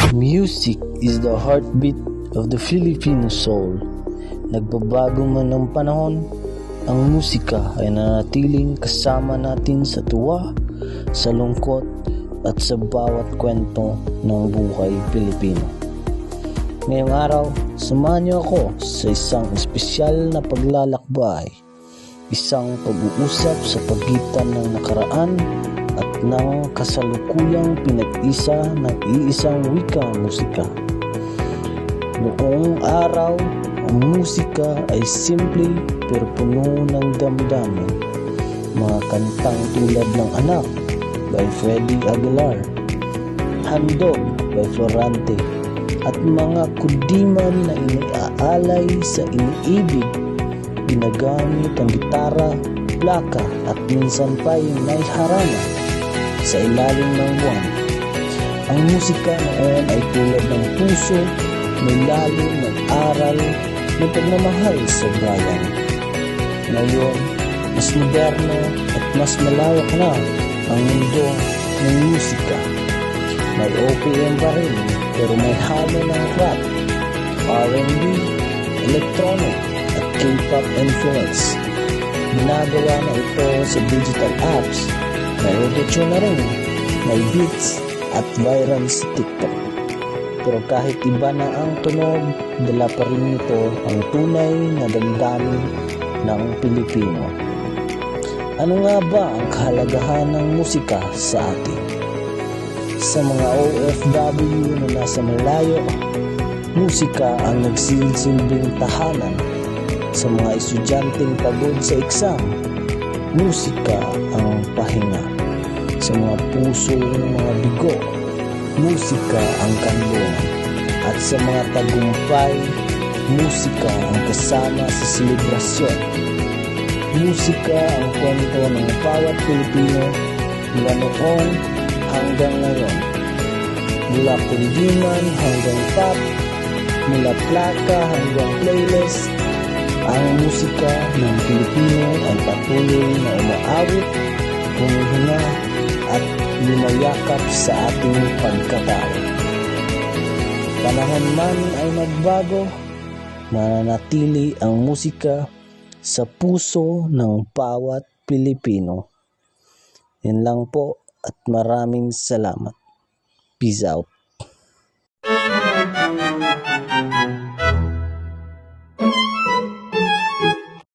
Music is the heartbeat of the Filipino soul. Nagbabago man ng panahon, ang musika ay nanatiling kasama natin sa tuwa, sa lungkot at sa bawat kwento ng buhay Pilipino. Ngayong araw, samahan niyo ako sa isang espesyal na paglalakbay, isang pag-uusap sa pagitan ng nakaraan at ng kasalukuyang pinag-isa ng iisang wikang musika. Noong araw, ang musika ay simple pero puno ng damdamin. Mga kantang tulad ng Anak by Freddy Aguilar, Handog by Florante, at mga kudiman na iniaalay sa iniibig. Ginagamit ang gitara, plaka at minsan pa yung may harana sa ilalim ng buwan. Ang musika noon ay tulad ng puso, may lalim ng aral, may pagmamahal sa bayan. Ngayon, mas moderno at mas malawak na ang mundo ng musika. May OPM pa rin, pero may halo ng rap, R&B, electronic at K-pop influence. Ginagawa na ito sa digital apps, may auto-tune na rin, may beats at viral sa TikTok. Pero kahit iba na ang tunog, dala pa rin nito ang tunay na damdamin ng Pilipino. Ano nga ba ang kahalagahan ng musika sa atin? Sa mga OFW na nasa malayo, musika ang nagsisilbing tahanan. Sa mga estudyanteng pagod sa exam, musika ang pahinga. Sa mga pusong mga bigo, musika ang kanlungan. At sa mga tagumpay, musika ang kasama sa selebrasyon. Musika ang kwento ng bawat Pilipino mula noon hanggang ngayon. Mula kundiman hanggang pop, mula plaka hanggang playlist, ang musika ng Pilipino ay patuloy na umaawit, humihina at lumayakap sa ating pagkatao. Panahon man ay nagbago, mananatili ang musika sa puso ng bawat Pilipino. Yan lang po at maraming salamat. Peace out.